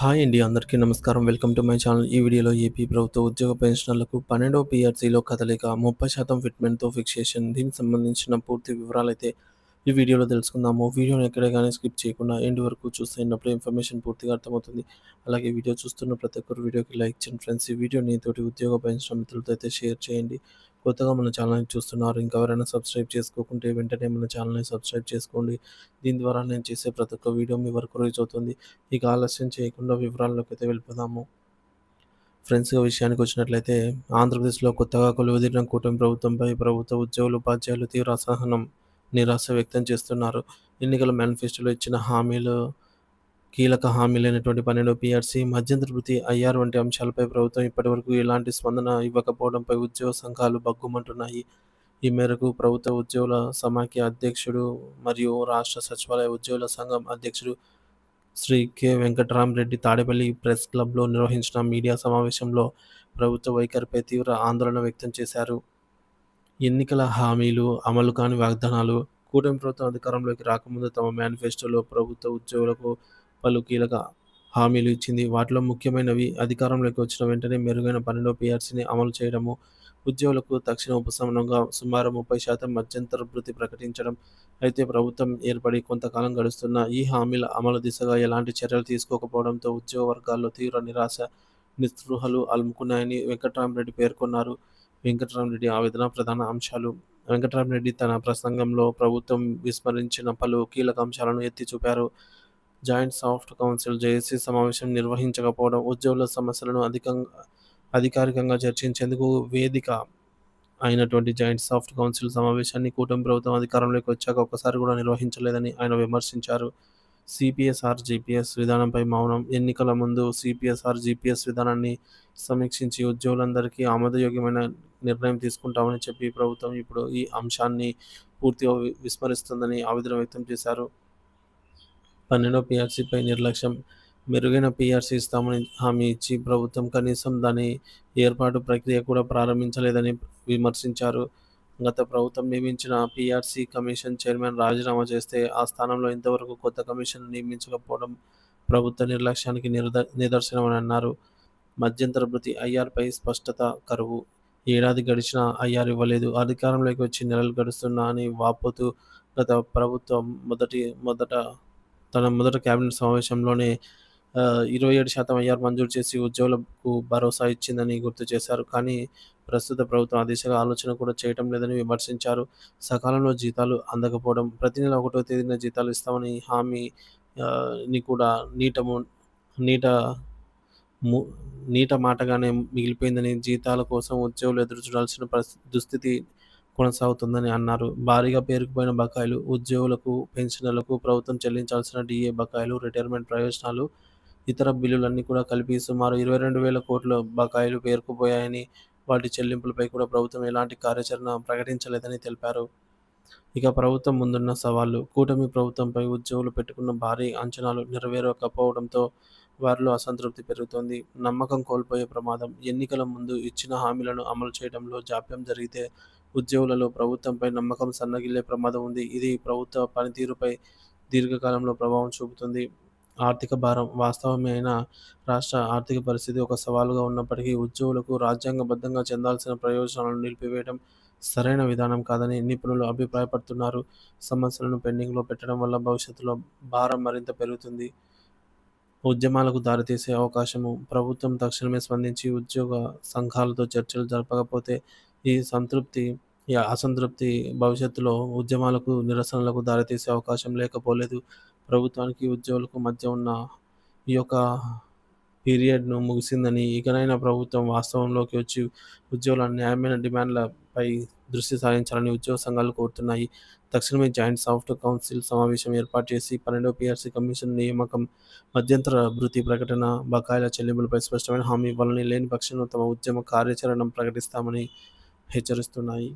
Hi అండి. అందరికీ నమస్కారం. Welcome to my channel. ఈ వీడియోలో ఏపీ ప్రభుత్వ ఉద్యోగ పెన్షనర్లకు 12వ పీఆర్సీలో కదలిక 30% ఫిట్‌మెంట్‌తో ఫిక్సేషన్. దీనికి సంబంధించిన పూర్తి వివరాలైతే ఈ వీడియోలో తెలుసుకుందాము. వీడియోని ఎక్కడ గాని స్కిప్ చేయకుండా ఎండ్ వరకు చూస్తే అన్నప్పుడే ఇన్ఫర్మేషన్ పూర్తిగా అర్థమవుతుంది. అలాగే వీడియో చూస్తున్న ప్రతి ఒక్కరు వీడియోకి లైక్ చేయండి ఫ్రెండ్స్. ఈ వీడియోని తోటి ఉద్యోగ పెన్షన్ మిత్రులతో అయితే షేర్ చేయండి. కొత్తగా మన ఛానల్‌ని చూస్తున్నారు. ఇంకా ఎవరైనా సబ్స్క్రైబ్ చేసుకోకుంటే వెంటనే మన ఛానల్‌ని సబ్స్క్రైబ్ చేసుకోండి. దీని ద్వారా నేను చేసే ప్రతి ఒక్క వీడియో మీ వరకు రీచ్ అవుతుంది. ఇక ఆలస్యం చేయకుండా వివరాల్లోకైతే వెళ్ళిపోదాము. ఫ్రెండ్స్ విషయానికొచ్చినట్లయితే ఆంధ్రప్రదేశ్‌లో కొత్తగా కొలువుదీరిన కూటమి ప్రభుత్వంపై ప్రభుత్వ ఉద్యోగులు, ఉపాధ్యాయులు తీవ్ర అసహనం, నిరాశ వ్యక్తం చేస్తున్నారు. ఎన్నికల మేనిఫెస్టోలో ఇచ్చిన హామీలు కీలక హామీలైనటువంటి 12 పీఆర్సీ, మధ్యంతర వృత్తి, ఐఆర్ వంటి అంశాలపై ప్రభుత్వం ఇప్పటివరకు ఎలాంటి స్పందన ఇవ్వకపోవడంపై ఉద్యోగ సంఘాలు భగ్గుమంటున్నాయి. ఈ మేరకు ప్రభుత్వ ఉద్యోగుల సమాఖ్య అధ్యక్షుడు మరియు రాష్ట్ర సచివాలయ ఉద్యోగుల సంఘం అధ్యక్షుడు శ్రీ కె. వెంకట్రామరెడ్డి తాడేపల్లి ప్రెస్ క్లబ్‌లో నిర్వహించిన మీడియా సమావేశంలో ప్రభుత్వ వైఖరిపై తీవ్ర ఆందోళన వ్యక్తం చేశారు. ఎన్నికల హామీలు, అమలు కాని వాగ్దానాలు. కూటమి ప్రభుత్వం అధికారంలోకి రాకముందు తమ మేనిఫెస్టోలో ప్రభుత్వ ఉద్యోగులకు పలు కీలక హామీలు ఇచ్చింది. వాటిలో ముఖ్యమైనవి అధికారంలోకి వచ్చిన వెంటనే మెరుగైన 12వ పీఆర్సీని అమలు చేయడము, ఉద్యోగులకు తక్షణ ఉపశమనంగా సుమారు 30% మధ్యంతర భృతి ప్రకటించడం. అయితే ప్రభుత్వం ఏర్పడి కొంతకాలం గడుస్తున్నా ఈ హామీల అమలు దిశగా ఎలాంటి చర్యలు తీసుకోకపోవడంతో ఉద్యోగ వర్గాల్లో తీవ్ర నిరాశ, నిస్పృహలు అలుముకున్నాయని వెంకట్రామరెడ్డి పేర్కొన్నారు. వెంకట్రామరెడ్డి ఆవేదన ప్రధాన అంశాలు. వెంకట్రామరెడ్డి తన ప్రసంగంలో ప్రభుత్వం విస్మరించిన పలు కీలక అంశాలను ఎత్తి చూపారు. జాయింట్ సాఫ్ట్ కౌన్సిల్ జేఏసీ సమావేశం నిర్వహించకపోవడం, ఉద్యోగుల సమస్యలను అధికారికంగా చర్చించేందుకు వేదిక అయినటువంటి జాయింట్ సాఫ్ట్ కౌన్సిల్ సమావేశాన్ని కూటమి ప్రభుత్వం అధికారంలోకి వచ్చాక ఒక్కసారి కూడా నిర్వహించలేదని ఆయన విమర్శించారు. సిపిఎస్ఆర్, జిపిఎస్ విధానంపై మౌనం. ఎన్నికల ముందు సిపిఎస్ఆర్, జిపిఎస్ విధానాన్ని సమీక్షించి ఉద్యోగులందరికీ ఆమోదయోగ్యమైన నిర్ణయం తీసుకుంటామని చెప్పి ప్రభుత్వం ఇప్పుడు ఈ అంశాన్ని పూర్తిగా విస్మరిస్తుందని ఆవేదన వ్యక్తం చేశారు. 12వ పీఆర్సీపై నిర్లక్ష్యం. మెరుగైన పీఆర్సీ ఇస్తామని హామీ ఇచ్చి ప్రభుత్వం కనీసం దాని ఏర్పాటు ప్రక్రియ కూడా ప్రారంభించలేదని విమర్శించారు. గత ప్రభుత్వం నియమించిన పీఆర్సీ కమిషన్ చైర్మన్ రాజీనామా చేస్తే ఆ స్థానంలో ఇంతవరకు కొత్త కమిషన్‌ను నియమించకపోవడం ప్రభుత్వ నిర్లక్ష్యానికి నిదర్శనమని అన్నారు. మధ్యంతర భృతి ఐఆర్‌పై స్పష్టత కరువు. ఏడాది గడిచినా ఐఆర్ ఇవ్వలేదు. అధికారంలోకి వచ్చి నెలలు గడుస్తున్నా అని వాపోతూ గత ప్రభుత్వం మొదట తన మొదటి కేబినెట్ సమావేశంలోనే 27% ఐఆర్ మంజూరు చేసి ఉద్యోగులకు భరోసా ఇచ్చిందని గుర్తు చేశారు. కానీ ప్రస్తుత ప్రభుత్వం ఆ దిశగా ఆలోచన కూడా చేయటం లేదని విమర్శించారు. సకాలంలో జీతాలు అందకపోవడం, ప్రతి నెల 1వ తేదీన జీతాలు ఇస్తామని హామీ ని కూడా నీట ము నీట మాటగానే మిగిలిపోయిందని, జీతాల కోసం ఉద్యోగులు ఎదురుచూడాల్సిన దుస్థితి కొనసాగుతుందని అన్నారు. భారీగా పేరుకుపోయిన బకాయిలు. ఉద్యోగులకు, పెన్షనర్లకు ప్రభుత్వం చెల్లించాల్సిన డీఏ బకాయిలు, రిటైర్మెంట్ ప్రయోజనాలు, ఇతర బిల్లులన్నీ కూడా కలిపి సుమారు 22,000 కోట్ల బకాయిలు పేరుకుపోయాయని, వాటి చెల్లింపులపై కూడా ప్రభుత్వం ఎలాంటి కార్యాచరణ ప్రకటించలేదని తెలిపారు. ఇక ప్రభుత్వం ముందున్న సవాళ్లు. కూటమి ప్రభుత్వంపై ఉద్యోగులు పెట్టుకున్న భారీ అంచనాలు నెరవేరకపోవడంతో వారిలో అసంతృప్తి పెరుగుతోంది. నమ్మకం కోల్పోయే ప్రమాదం. ఎన్నికల ముందు ఇచ్చిన హామీలను అమలు చేయడంలో జాప్యం జరిగితే ఉద్యోగులలో ప్రభుత్వంపై నమ్మకం సన్నగిల్లే ప్రమాదం ఉంది. ఇది ప్రభుత్వ పనితీరుపై దీర్ఘకాలంలో ప్రభావం చూపుతుంది. ఆర్థిక భారం. వాస్తవమే అయినా రాష్ట్ర ఆర్థిక పరిస్థితి ఒక సవాలుగా ఉన్నప్పటికీ ఉద్యోగులకు రాజ్యాంగబద్ధంగా చెందాల్సిన ప్రయోజనాలను నిలిపివేయడం సరైన విధానం కాదని నిపుణులు అభిప్రాయపడుతున్నారు. సమస్యలను పెండింగ్‌లో పెట్టడం వల్ల భవిష్యత్తులో భారం మరింత పెరుగుతుంది. ఉద్యమాలకు దారితీసే అవకాశము. ప్రభుత్వం తక్షణమే స్పందించి ఉద్యోగ సంఘాలతో చర్చలు జరపకపోతే ఈ అసంతృప్తి భవిష్యత్తులో ఉద్యమాలకు, నిరసనలకు దారితీసే అవకాశం లేకపోలేదు. ప్రభుత్వానికి, ఉద్యోగులకు మధ్య ఉన్న ఈ యొక్క పీరియడ్‌ను ముగిసిందని, ఇకనైనా ప్రభుత్వం వాస్తవంలోకి వచ్చి ఉద్యోగుల న్యాయమైన డిమాండ్‌లపై దృష్టి సారించాలని ఉద్యోగ సంఘాలు కోరుతున్నాయి. తక్షణమే జాయింట్ సాఫ్ట్ కౌన్సిల్ సమావేశం ఏర్పాటు చేసి 12వ పీఆర్సీ కమిషన్ నియామకం, మధ్యంతర భృతి ప్రకటన, బకాయిల చెల్లింపులపై స్పష్టమైన హామీ ఇవ్వాలని, లేని పక్షంలో తమ ఉద్యమ కార్యాచరణ ప్రకటిస్తామని హెచ్చరిస్తున్నాయి.